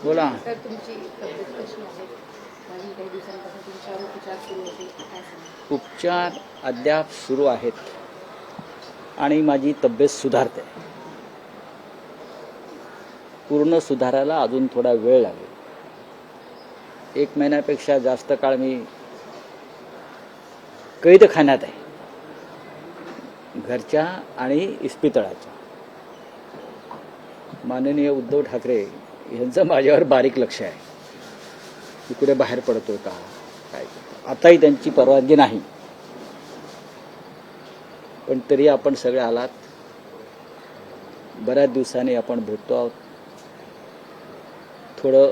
बोला. सर तुमची तब्येत कशी आहे? मागील काही दिवसांपासून तुमच्यावर उपचार सुरू होते, काय सांगाल? उपचार अद्याप सुरू आहेत आणि माझी तब्येत सुधारते. पूर्ण सुधारायला अजून थोडा वेळ लागेल. 1 महिन्यापेक्षा जास्त काळ मी कैदखान्यात आहे, घरच्या आणि इस्पितळाच्या. माननीय उद्धव ठाकरे यांचं माझ्यावर बारीक लक्ष आहे की कुठे बाहेर पडतो का काय करतो. आताही त्यांची परवानगी नाही, पण तरी आपण सगळे आलात. बऱ्याच दिवसांनी आपण भेटतो आहोत. थोडं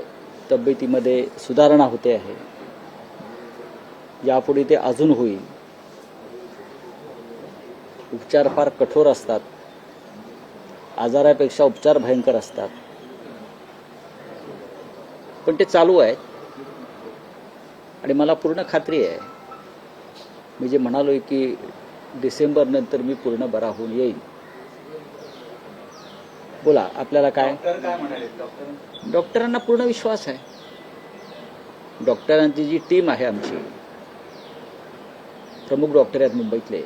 तब्येतीमध्ये सुधारणा होते आहे. यापुढे ते अजून होईल. उपचार फार कठोर असतात, आजारापेक्षा उपचार भयंकर असतात, पण ते चालू आहेत. आणि मला पूर्ण खात्री आहे, मी जे म्हणालोय की डिसेंबर नंतर मी पूर्ण बरा होऊन येईन. बोला, आपल्याला काय? डॉक्टरांना पूर्ण विश्वास आहे. डॉक्टरांची जी टीम आहे आमची, प्रमुख डॉक्टर आहेत मुंबईतले,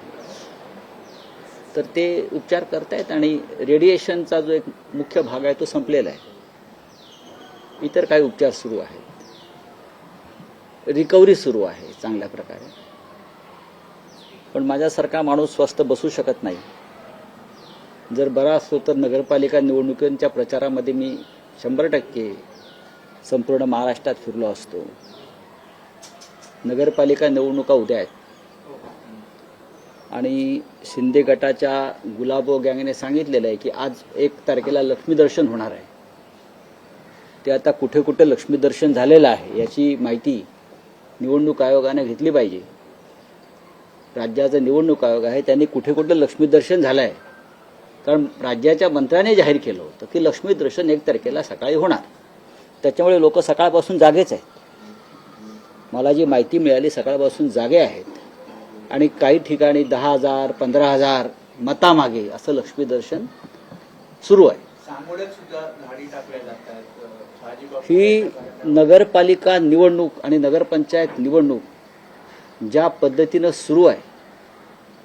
तर ते उपचार करतायत. आणि रेडिएशनचा जो एक मुख्य भाग आहे तो संपलेला आहे. इतर काही उपचार सुरू आहेत. रिकव्हरी सुरू आहे चांगल्या प्रकारे. पण माझ्यासारखा माणूस स्वस्थ बसू शकत नाही. जर बरा असतो तर नगरपालिका निवडणुकींच्या प्रचारामध्ये मी 100% संपूर्ण महाराष्ट्रात फिरलो असतो. नगरपालिका निवडणुका उद्या आहेत आणि शिंदे गटाच्या गुलाबो गँगने सांगितलेलं आहे की आज 1 तारखेला लक्ष्मी दर्शन होणार आहे. ते आता कुठे कुठे लक्ष्मी दर्शन झालेलं आहे याची माहिती निवडणूक आयोगाने घेतली पाहिजे. राज्याचा निवडणूक आयोग आहे, त्यांनी कुठे कुठे लक्ष्मी दर्शन झालं आहे. कारण राज्याच्या मंत्र्याने जाहीर केलं होतं की लक्ष्मी दर्शन 1 तारखेला सकाळी होणार. त्याच्यामुळे लोक सकाळपासून जागेच आहेत. मला जी माहिती मिळाली, सकाळपासून जागे आहेत. आणि काही ठिकाणी 10,000 15,000 मतामागे असं लक्ष्मी दर्शन सुरू आहे. ही नगरपालिका निवडणूक आणि नगरपंचायत निवडणूक ज्या पद्धतीनं सुरू आहे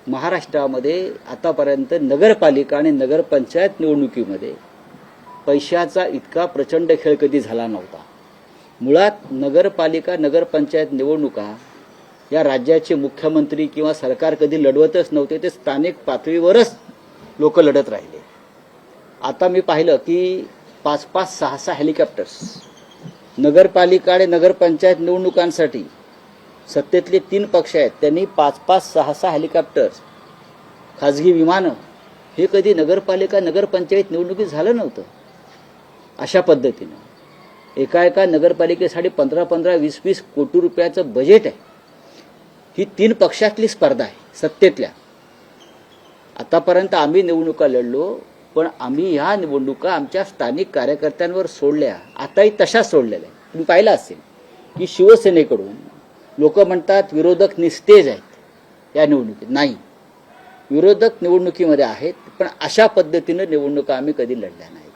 महाराष्ट्रामध्ये, आतापर्यंत नगरपालिका आणि नगरपंचायत निवडणुकीमध्ये पैशाचा इतका प्रचंड खेळ कधी झाला नव्हता. मुळात नगरपालिका नगरपंचायत निवडणुका या राज्याचे मुख्यमंत्री किंवा सरकार कधी लढवतच नव्हते. ते स्थानिक पातळीवरच लोक लढत राहिले. आता मी पाहिलं की 5-5, 6-6 हेलिकॉप्टर्स नगरपालिका आणि नगरपंचायत निवडणुकांसाठी सत्तेतले 3 पक्ष आहेत, त्यांनी 5-5, 6-6 हेलिकॉप्टर्स, खाजगी विमानं, हे कधी नगरपालिका नगरपंचायत निवडणुकीत झालं नव्हतं. अशा पद्धतीनं एका नगरपालिकेसाठी 15-15, 20-20 कोटी रुपयाचं बजेट आहे. ही 3 पक्षातली स्पर्धा आहे सत्तेतल्या. आतापर्यंत आम्ही निवडणुका लढलो, पण आम्ही ह्या निवडणुका आमच्या स्थानिक कार्यकर्त्यांवर सोडल्या. आताही तशाच सोडलेल्या आहे. तुम्ही पाहिलं असेल की शिवसेनेकडून लोक म्हणतात विरोधक निस्तेज आहेत या निवडणुकीत. नाही, विरोधक निवडणुकीमध्ये आहेत, पण अशा पद्धतीनं निवडणुका आम्ही कधी लढल्या नाहीत.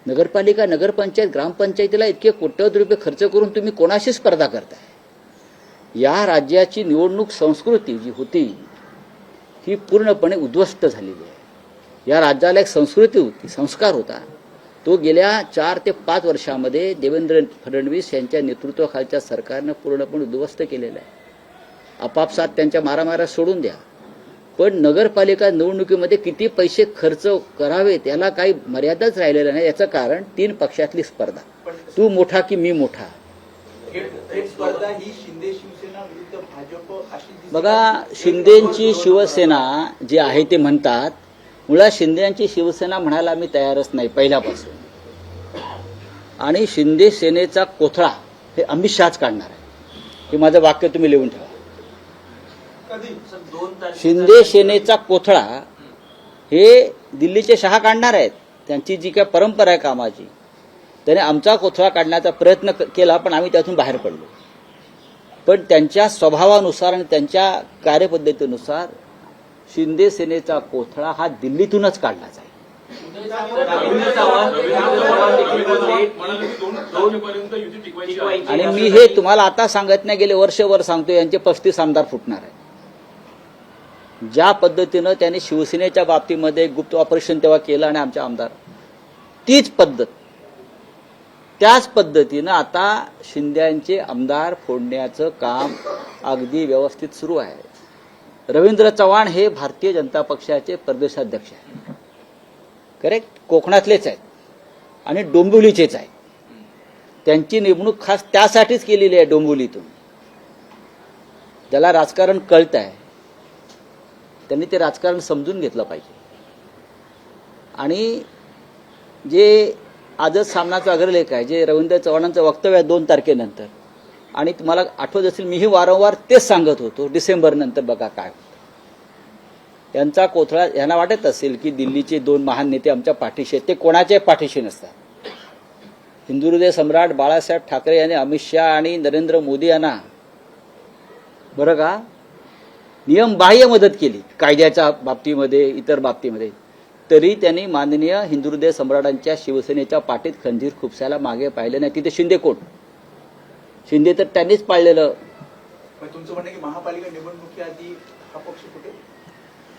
नगरपालिका नगरपंचायत ग्रामपंचायतीला इतके कोट्यवधी रुपये खर्च करून तुम्ही कोणाशी स्पर्धा करताय? या राज्याची निवडणूक संस्कृती जी होती ही पूर्णपणे उद्ध्वस्त झालेली आहे. या राज्याला एक संस्कृती होती, संस्कार होता, तो गेल्या 4 ते 5 वर्षामध्ये देवेंद्र फडणवीस यांच्या नेतृत्वाखालच्या सरकारनं पूर्णपणे उद्ध्वस्त केलेलं आहे. आपापसात त्यांच्या मारामाऱ्या सोडून द्या, पण नगरपालिका निवडणुकीमध्ये किती पैसे खर्च करावे त्याला काही मर्यादाच राहिलेला नाही. याचं कारण 3 पक्षातली स्पर्धा, तू मोठा की मी मोठा. स्पर्धा ही शिंदे शिवसेना विरुद्ध भाजप अशी. बघा, शिंदेची शिवसेना जी आहे ते म्हणतात, मुळात शिंदेची शिवसेना म्हणायला मी तयारच नाही पहिल्यापासून. आणि शिंदे सेनेचा कोथळा हे अमित शहाच काढणार आहे. हे माझं वाक्य तुम्ही लिहून ठेवा. शिंदे सेनेचा कोथळा हे दिल्लीचे शहा काढणार आहेत. त्यांची जी काय परंपरा आहे कामाची, त्याने आमचा कोथळा काढण्याचा प्रयत्न केला, पण आम्ही त्यातून बाहेर पडलो. पण त्यांच्या स्वभावानुसार आणि त्यांच्या कार्यपद्धतीनुसार शिंदे सेनेचा कोथळा हा दिल्लीतूनच काढला जाईल. रवींद्र चव्हाण देखील बोलले की आणि मी हे तुम्हाला आता सांगत नाही, गेले वर्षभर सांगतो, यांचे 35 आमदार फुटणार आहे. ज्या पद्धतीनं त्यांनी शिवसेनेच्या बाबतीमध्ये गुप्त ऑपरेशन तेव्हा केलं आणि आमचे आमदार, तीच पद्धत, त्याच पद्धतीनं आता शिंद्यांचे आमदार फोडण्याचं काम अगदी व्यवस्थित सुरू आहे. रवींद्र चव्हाण हे भारतीय जनता पक्षाचे प्रदेशाध्यक्ष आहेत, करेक्ट, कोकणातलेच आहेत आणि डोंबिवलीचेच आहेत. त्यांची नेमणूक खास त्यासाठीच केलेली आहे डोंबिवलीतून. ज्याला राजकारण कळत आहे त्यांनी ते राजकारण समजून घेतलं पाहिजे. आणि जे आजच सामनाचा अग्रलेख आहे, जे रवींद्र चव्हाणांचं वक्तव्य आहे 2 तारखेनंतर, आणि तुम्हाला आठवत असेल मीही वारंवार तेच सांगत होतो, डिसेंबर नंतर बघा काय होतं. यांचा कोथळा, यांना वाटत असेल की दिल्लीचे 2 महान नेते आमच्या पाठीशी आहेत, ते कोणाच्याही पाठीशी नसतात. हिंदुहृदय सम्राट बाळासाहेब ठाकरे यांनी अमित शहा आणि नरेंद्र मोदी यांना बरं का नियमबाह्य मदत केली, कायद्याच्या बाबतीमध्ये, इतर बाबतीमध्ये, तरी त्यांनी माननीय हिंदुहृदय सम्राटांच्या शिवसेनेच्या पाठीत खंजीर खुपसायला मागे पाहिले नाही. तिथे शिंदे कोण? शिंदे तर त्यांनीच पाळलेलं. पण तुमचं म्हणणं की महापालिका निवडणुकीआधी हा पक्ष कुठे?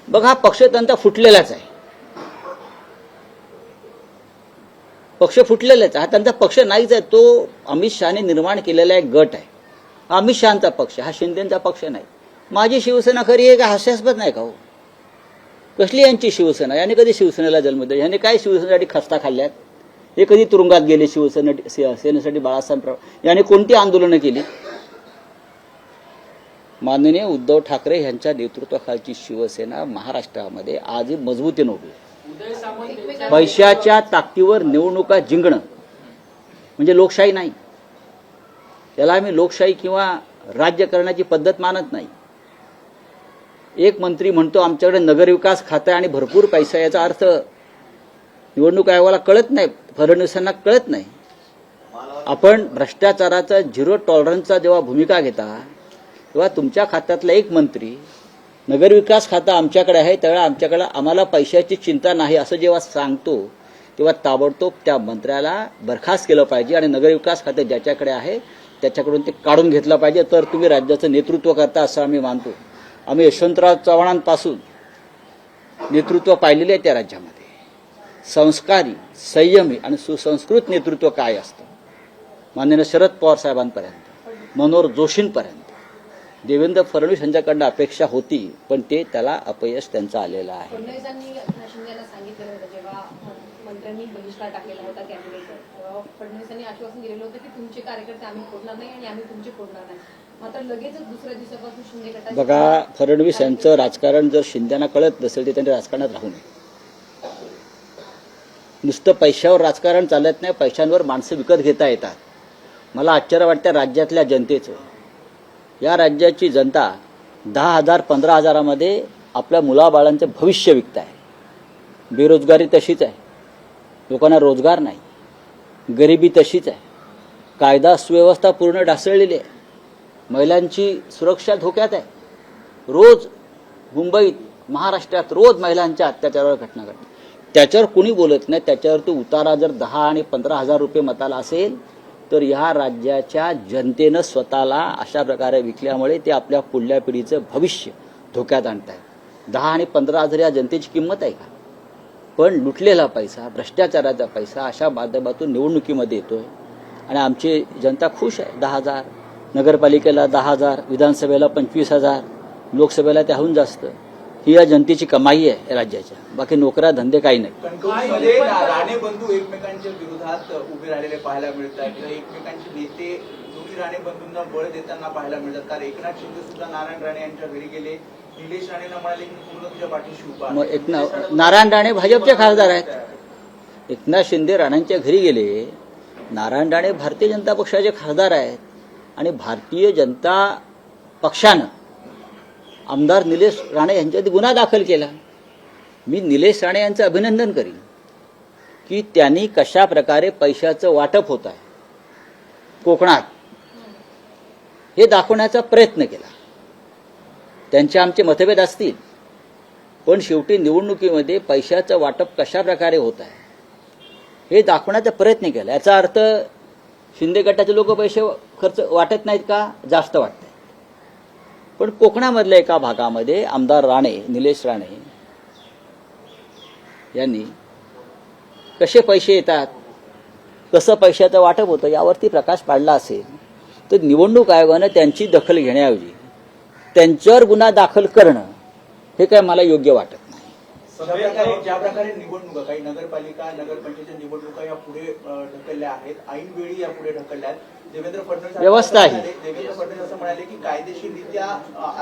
बघ, हा पक्ष त्यांचा फुटलेलाच आहे. पक्ष फुटलेलाच आहे, हा त्यांचा पक्ष नाहीच आहे. तो अमित शहाने निर्माण केलेला एक गट आहे. हा अमित शहाचा पक्ष, हा शिंदेचा पक्ष नाही. माझी शिवसेना खरी आहे का? हास्यास्पद नाही का हो? कसली यांची शिवसेना? याने कधी शिवसेनेला जन्म दिला? याने काय शिवसेनेसाठी खस्ता खाल्ल्यात? हे कधी तुरुंगात गेले सेनेसाठी? बाळासाहेब याने कोणती आंदोलनं केली? माननीय उद्धव ठाकरे यांच्या नेतृत्वाखालची शिवसेना महाराष्ट्रामध्ये आजही मजबूतीने उभी आहे. पैशाच्या ताकदीवर निवडणुका जिंकणं म्हणजे लोकशाही नाही. त्याला आम्ही लोकशाही किंवा राज्य करण्याची पद्धत मानत नाही. एक मंत्री म्हणतो आमच्याकडे नगरविकास खातं आणि भरपूर पैसा, याचा अर्थ निवडणूक आयोगाला कळत नाही, फडणवीसांना कळत नाही. आपण भ्रष्टाचाराचा 0 टॉलरन्सचा जेव्हा भूमिका घेता, तेव्हा तुमच्या खात्यातला एक मंत्री नगरविकास खातं आमच्याकडे आहे, त्यावेळेला आमच्याकडे आम्हाला पैशाची चिंता नाही असं जेव्हा सांगतो, तेव्हा ताबडतोब त्या मंत्र्याला बरखास्त केलं पाहिजे आणि नगरविकास खातं ज्याच्याकडे आहे त्याच्याकडून ते काढून घेतलं पाहिजे. तर तुम्ही राज्याचं नेतृत्व करता असं आम्ही मानतो. आम्ही यशवंतराव चव्हाणांपासून नेतृत्व पाहिलेले आहे त्या राज्यामध्ये. संस्कारी, संयमी आणि सुसंस्कृत नेतृत्व काय असतं, माननीय शरद पवार साहेबांपर्यंत, मनोहर जोशींपर्यंत, देवेंद्र फडणवीस यांच्याकडनं अपेक्षा होती, पण ते त्याला अपयश त्यांचं आलेलं आहे. फडणवीसांनी शिंदेला सांगितलं होतं जेव्हा मंत्र्यांनी बहिष्कार टाकलेला होता कॅबिनेटवर, तेव्हा फडणवीसांनी आश्वासन दिलेलं होतं की तुमचे कार्यकर्ते आम्ही फोडणार नाही आणि आम्ही तुमचे फोडणार नाही. मात्र लगेचच दुसऱ्या दिवसापासून शिंदे गटाचे बघा, फडणवीस यांचं राजकारण जर शिंद्यांना कळत नसेल तर त्यांनी राजकारणात राहू नये. नुसतं पैशावर राजकारण चालत नाही, पैशांवर माणसं विकत घेता येतात. मला आश्चर्य वाटतं राज्यातल्या जनतेचं. या राज्याची जनता 10,000 15,000मध्ये आपल्या मुलाबाळांचं भविष्य विकत आहे. बेरोजगारी तशीच आहे, लोकांना रोजगार नाही, गरिबी तशीच आहे, कायदा सुव्यवस्था पूर्ण ढासळलेली आहे, महिलांची सुरक्षा धोक्यात आहे. रोज मुंबईत, महाराष्ट्रात रोज महिलांच्या अत्याचारावर घटना घडतात. त्याच्यावर कुणी बोलत नाही. त्याच्यावर तो उतारा जर 10 आणि 15,000 रुपये मताला असेल तर ह्या राज्याच्या जनतेनं स्वतःला अशा प्रकारे विकल्यामुळे ते आपल्या पुढल्या पिढीचं भविष्य धोक्यात आणत आहेत. 10 आणि 15,000 या जनतेची किंमत आहे का? पण लुटलेला पैसा, भ्रष्टाचाराचा पैसा अशा माध्यमातून निवडणुकीमध्ये येतोय आणि आमची जनता खुश आहे. 10,000, नगरपालिकेला 10,000, विधानसभेला 25,000, लोकसभेला त्याहून जास्त. ही या जनतेची कमाई आहे राज्याच्या, बाकी नोकऱ्या धंदे काही नाही. कणकवलीमध्ये राणे बंधू एकमेकांच्या विरोधात उभे राहिलेले पाहायला मिळत आहेत. एकमेकांचे नेते दोन्ही राणे बंधूंना बळ देताना पाहायला मिळतात. कारण एकनाथ शिंदे सुद्धा नारायण राणे यांच्या घरी गेले. निलेश राणेंना म्हणाले की पूर्ण तुझ्या पाठीशी उभा. मग नारायण राणे भाजपचे खासदार आहेत. एकनाथ शिंदे राणांच्या घरी गेले. नारायण राणे भारतीय जनता पक्षाचे खासदार आहेत आणि भारतीय जनता पक्षानं आमदार निलेश राणे यांच्यावर गुन्हा दाखल केला. मी निलेश राणे यांचं अभिनंदन करीन की त्यांनी कशा प्रकारे पैशाचं वाटप होत आहे कोकणात हे दाखवण्याचा प्रयत्न केला. त्यांचे आमचे मतभेद असतील पण शेवटी निवडणुकीमध्ये पैशाचं वाटप कशा प्रकारे होत आहे हे दाखवण्याचा प्रयत्न केला. याचा अर्थ शिंदे गटाचे लोक पैसे खर्च वाटत नाहीत का? जास्त वाटत आहेत. पण कोकणामधल्या एका भागामध्ये आमदार राणे, निलेश राणे यांनी कसे पैसे येतात, कसं पैशाचं वाटप होतं यावरती प्रकाश पाडला असेल तर निवडणूक आयोगानं त्यांची दखल घेण्याऐवजी त्यांच्यावर गुन्हा दाखल करणं हे काय मला योग्य वाटत नाही. ज्या प्रकारे निवडणुका, काही नगरपालिका, नगरपंचायत निवडणुका या पुढे ढकलल्या आहेत, ऐन वेळी या पुढे ढकलल्या आहेत. देवेंद्र फडणवीस व्यवस्था आहे. देवेंद्र फडणवीस असं म्हणाले की कायदेशीररित्या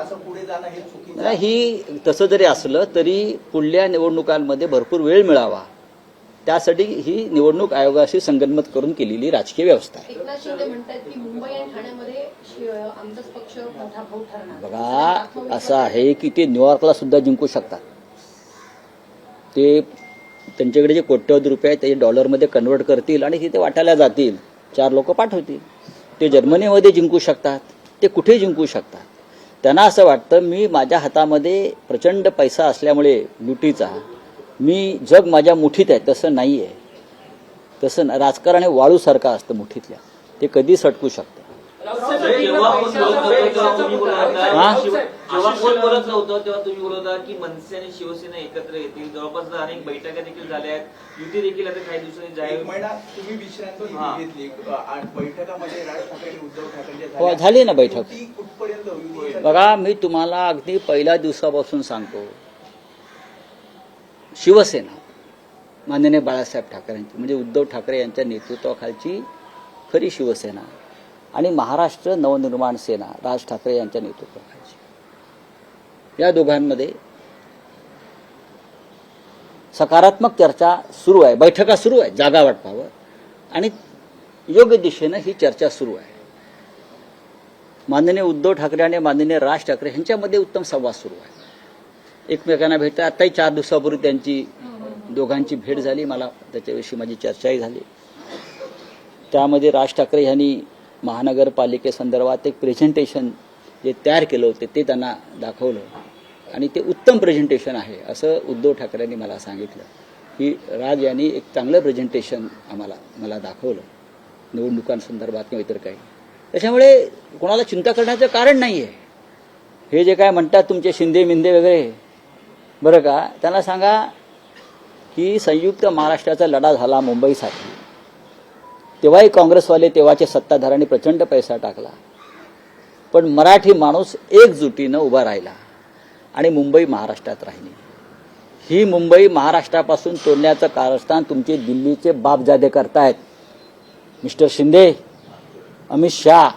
असं पुढे जाणं हे चुकीचं आहे. ही तसं जरी असलं तरी पुढल्या निवडणुकांमध्ये भरपूर वेळ मिळावा त्यासाठी ही निवडणूक आयोगाशी संगनमत करून केलेली राजकीय व्यवस्था आहे. एकनाथ शिंदे म्हणतात की मुंबई आणि ठाण्यामध्ये आमचाच पक्ष मोठा भाऊ ठरणार. बघा असं आहे की ते न्यूयॉर्कला सुद्धा जिंकू शकतात. ते त्यांच्याकडे जे कोट्यवधी रुपये आहेत ते डॉलरमध्ये कन्वर्ट करतील आणि तिथे वाटायला जातील, 4 लोक पाठवतील. ते जर्मनीमध्ये जिंकू शकतात, ते कुठेही जिंकू शकतात. त्यांना असं वाटतं मी माझ्या हातामध्ये प्रचंड पैसा असल्यामुळे लुटीचा मी जग माझ्या मुठीत आहे. तसं नाही आहे. तसं राजकारण हे वाळूसारखं असतं मुठीतल्या, ते कधी सटकू शकतं. जेव्हा कोण बोलत नव्हतं तेव्हा तुम्ही बोलत होता की मनसे आणि शिवसेना एकत्र येतील. जवळपास अनेक बैठका देखील झाल्या आहेत, युती देखील आता काही दिवसांनी जाहीर. एक महिना तुम्ही विश्रांती घेतली, बैठकामध्ये राज ठाकरे आणि उद्धव ठाकरे हो, झाली ना बैठक. कुठपर्यंत होईल? बघा मी तुम्हाला अगदी पहिल्या दिवसापासून सांगतो, शिवसेना माननीय बाळासाहेब ठाकरेंची म्हणजे उद्धव ठाकरे यांच्या नेतृत्वाखालची खरी शिवसेना आणि महाराष्ट्र नवनिर्माण सेना राज ठाकरे यांच्या नेतृत्वाखालची, या दोघांमध्ये सकारात्मक चर्चा सुरू आहे. बैठका सुरू आहे जागा वाटपावर आणि योग्य दिशेनं ही चर्चा सुरू आहे. माननीय उद्धव ठाकरे आणि माननीय राज ठाकरे यांच्यामध्ये उत्तम संवाद सुरू आहे. एकमेकांना भेटतात. आत्ताही 4 दिवसापूर्वी त्यांची दोघांची भेट झाली. मला त्याच्याविषयी माझी चर्चाही झाली. त्यामध्ये राज ठाकरे यांनी महानगरपालिकेसंदर्भात एक प्रेझेंटेशन जे तयार केलं होतं ते त्यांना दाखवलं आणि ते उत्तम प्रेझेंटेशन आहे असं उद्धव ठाकरेंनी मला सांगितलं की राज यांनी एक चांगलं प्रेझेंटेशन मला दाखवलं निवडणुकांसंदर्भात किंवा इतर काही. त्याच्यामुळे कोणाला चिंता करण्याचं कारण नाही आहे. हे जे काय म्हणतात तुमचे शिंदे मिंदे वगैरे, बरं का, त्यांना सांगा की संयुक्त महाराष्ट्राचा लढा झाला मुंबईसाठी, तेव्हाही काँग्रेसवाले तेव्हाचे सत्ताधाऱ्यांनी प्रचंड पैसा टाकला, पण मराठी माणूस एकजुटीनं उभा राहिला आणि मुंबई महाराष्ट्रात राहिली. ही मुंबई महाराष्ट्रापासून तोडण्याचं कारस्थान तुमचे दिल्लीचे बापजादे करतायत. मिस्टर शिंदे, अमित शाह,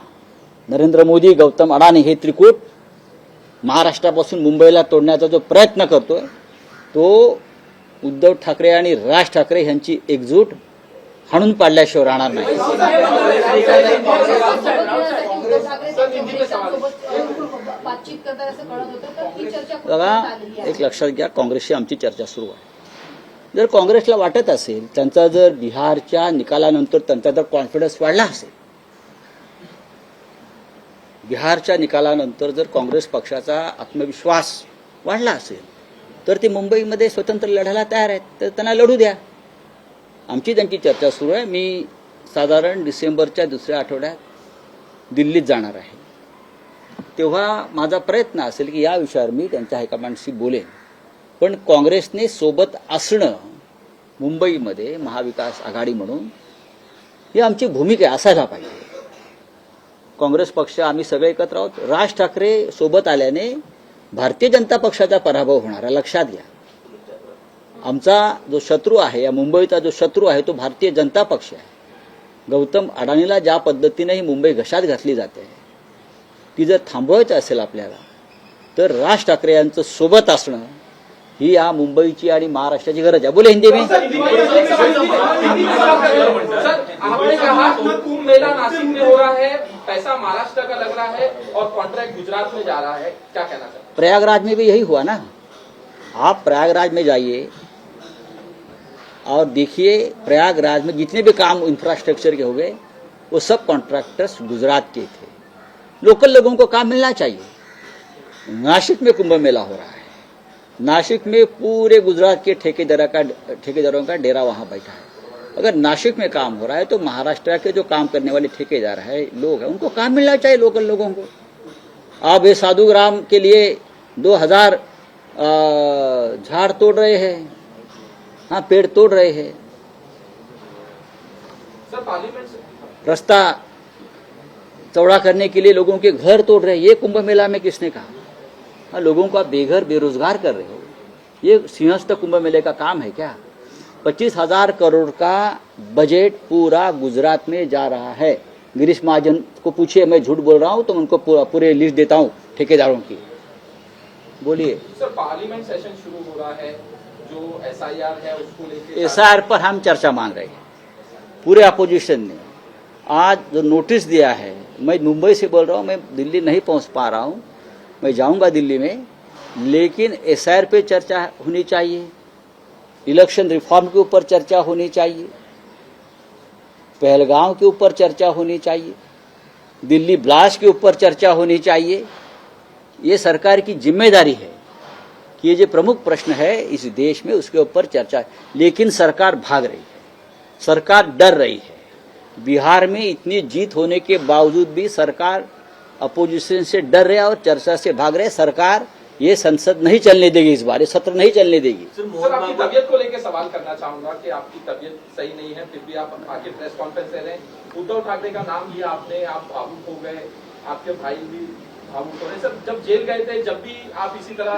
नरेंद्र मोदी, गौतम अडाणी हे त्रिकूट महाराष्ट्रापासून मुंबईला तोडण्याचा जो प्रयत्न करतोय तो उद्धव ठाकरे आणि राज ठाकरे यांची एकजूट हाणून पाडल्याशिवाय राहणार नाही. बघा एक लक्षात घ्या, काँग्रेसशी आमची चर्चा सुरू आहे. जर काँग्रेसला वाटत असेल, त्यांचा जर बिहारच्या निकालानंतर त्यांचा जर कॉन्फिडन्स वाढला असेल, बिहारच्या निकालानंतर जर काँग्रेस पक्षाचा आत्मविश्वास वाढला असेल तर ते मुंबईमध्ये स्वतंत्र लढायला तयार आहेत, तर त्यांना लढू द्या. आमची त्यांची चर्चा सुरू आहे. मी साधारण डिसेंबरच्या 2ऱ्या आठवड्यात दिल्लीत जाणार आहे. तेव्हा माझा प्रयत्न असेल की या विषयावर मी त्यांच्या हायकमांडशी बोलेन. पण काँग्रेसने सोबत असणं मुंबईमध्ये महाविकास आघाडी म्हणून ही आमची भूमिका आहे, असायला पाहिजे. काँग्रेस पक्ष आम्ही सगळे एकत्र आहोत. राज ठाकरे सोबत आल्याने भारतीय जनता पक्षाचा पराभव होणार आहे, लक्षात घ्या. आमचा जो शत्रू आहे, या मुंबईचा जो शत्रू आहे तो भारतीय जनता पक्ष आहे. गौतम अडाणीला ज्या पद्धतीने ही मुंबई घशात घातली जाते ती जर थांबवायचं असेल आपल्याला तर राज ठाकरे यांचं सोबत असणं ही या मुंबईची आणि महाराष्ट्राची गरज आहे. बोले हिंदी में. आपने कहा कुंभ मेला नासिक में हो रहा है, पैसा महाराष्ट्र का लग रहा है और कॉन्ट्रैक्ट गुजरात में जा रहा है, क्या कहना चाहते हैं? प्रयागराज में भी यही हुआ ना. आप प्रयागराज में जाइए और देखिए, प्रयागराज में जितने भी काम इंफ्रास्ट्रक्चर के हो गए वो सब कॉन्ट्रैक्टर्स गुजरात के थे. लोकल लोगों को काम मिलना चाहिए. नासिक में कुंभ मेला हो रहा है, नासिक में पूरे गुजरात के ठेकेदारों का डेरा वहां बैठा है। अगर नासिक में काम हो रहा है तो महाराष्ट्र के जो काम करने वाले ठेकेदार है, लोग हैं, उनको काम मिलना चाहिए लोकल लोगों को। आप ये साधु ग्राम के लिए 2000 झाड़ तोड़ रहे हैं, हाँ पेड़ तोड़ रहे हैं, सर पार्लियामेंट से रास्ता चौड़ा करने के लिए लोगों के घर तोड़ रहे हैं। ये कुंभ मेला में किसने कहा? हाँ, लोगों को आप बेघर बेरोजगार कर रहे हो। ये सिंहस्थ कुंभ मेले का काम है क्या? 25,000 करोड़ का बजट पूरा गुजरात में जा रहा है। गिरीश महाजन को पूछिए, मैं झूठ बोल रहा हूं तो उनको पूरे लिस्ट देता हूं ठेकेदारों की। बोलिए। सर पार्लियामेंट सेशन शुरू हो रहा है, जो SIR है उसको लेके SIR पर हम चर्चा मांग रहे हैं। पूरे अपोजिशन ने आज जो नोटिस दिया है, मैं मुंबई से बोल रहा हूं, मैं दिल्ली नहीं पहुंच पा रहा हूं, मैं जाऊंगा दिल्ली में, लेकिन SIR पे चर्चा होनी चाहिए, इलेक्शन रिफॉर्म के ऊपर चर्चा होनी चाहिए, पहलगांव के ऊपर चर्चा होनी चाहिए, दिल्ली ब्लास्ट के ऊपर चर्चा होनी चाहिए। ये सरकार की जिम्मेदारी है कि ये जो प्रमुख प्रश्न है इस देश में उसके ऊपर चर्चा, लेकिन सरकार भाग रही है, सरकार डर रही है। बिहार में इतनी जीत होने के बावजूद भी सरकार अपोजिशन से डर रहा है और चर्चा से भाग रहे। सरकार ये संसद नहीं चलने देगी, इस बार ये सत्र नहीं चलने देगी। सर आपकी तबीयत को लेकर सवाल करना चाहूंगा कि आपकी तबीयत सही नहीं है, फिर भी आप आके प्रेस कॉन्फ्रेंस ले रहे हैं। उद्धव ठाकरे का नाम लिया आपने, आप भावुक हो गए, आपके भाई भी भावुक हो रहे। सर जब जेल गए थे, जब भी आप इसी तरह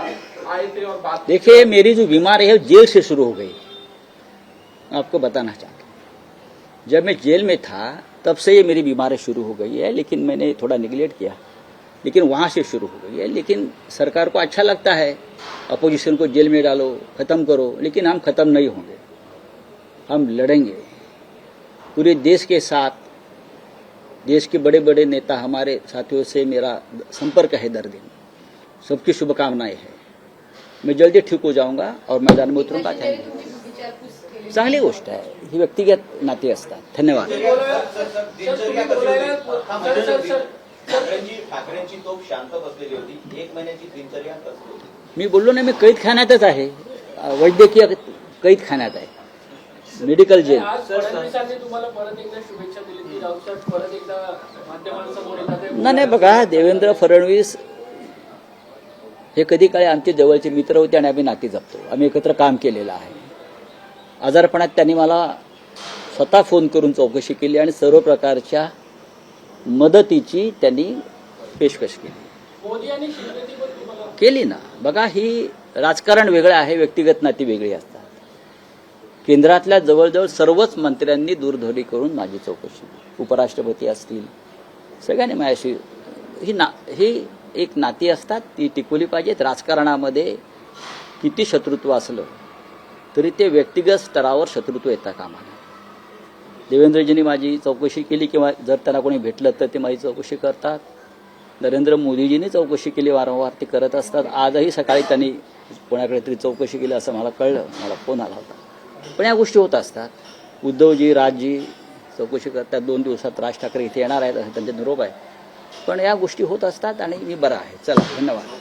आए थे और बात, देखिए मेरी जो बीमारी है जेल से शुरू हो गई। आपको बताना चाहता हूं, जब मैं जेल में था तब से ये मेरी बीमारी शुरू हो गई है, लेकिन मैंने थोड़ा निगलेक्ट किया, लेकिन वहां से शुरू हो गई है। लेकिन सरकार को अच्छा लगता है अपोजिशन को जेल में डालो, खत्म करो, लेकिन हम खत्म नहीं होंगे, हम लड़ेंगे पूरे देश के साथ। देश के बड़े बड़े नेता हमारे साथियों से मेरा संपर्क है दर दिन, सबकी शुभकामनाएं है। मैं जल्दी ठीक हो जाऊंगा और मैदान में उतरूंगा। चांगली गोष्ट आहे, ही व्यक्तिगत नाती असतात। धन्यवाद। ठाकरेंची तोफ शांत बसलेली होती, 1 महिन्याची दिनचर्या कसली होती? मी बोललो ना, मी कैद खाण्यातच आहे, वैद्यकीय कैद खाण्यात आहे, मेडिकल जेल। फडणवीसांनी तुम्हाला परत एकदा शुभेच्छा दिली की राऊत परत एकदा माध्यमांसमोर येतात? नाही बघा, देवेंद्र फडणवीस हे कधी काळी आमचे जवळचे मित्र होते आणि आम्ही नाती जपतो, आम्ही एकत्र काम केलेलं आहे। आजारपणात त्यांनी मला स्वतः फोन करून चौकशी केली आणि सर्व प्रकारच्या मदतीची त्यांनी पेशकश केली। मोदी आणि शिंदेची पण तुम्हाला केली ना। बघा, ही राजकारण वेगळं आहे, व्यक्तिगत नाती वेगळी असतात। केंद्रातल्या जवळजवळ सर्वच मंत्र्यांनी दूरध्वनी करून माझी चौकशी, उपराष्ट्रपती असतील, सगळ्यांनी माझ्याशी ही एक नाती असतात, ती टिकवली पाहिजेत। राजकारणामध्ये किती शत्रुत्व असलं तरी ते व्यक्तिगत स्तरावर शत्रुत्व येता कामा नये। देवेंद्रजींनी माझी चौकशी केली, किंवा जर त्यांना कोणी भेटलं तर ते माझी चौकशी करतात। नरेंद्र मोदीजींनी चौकशी केली, वारंवार ते करत असतात। आजही सकाळी त्यांनी कोणाकडे तरी चौकशी केली असं मला कळलं, मला फोन आला होता। पण या गोष्टी होत असतात। उद्धवजी, राजजी चौकशी करतात, 2 दिवसात राज ठाकरे इथे येणार आहेत असं त्यांचे निरोप आहे। पण या गोष्टी होत असतात आणि मी बरा आहे। चला, धन्यवाद।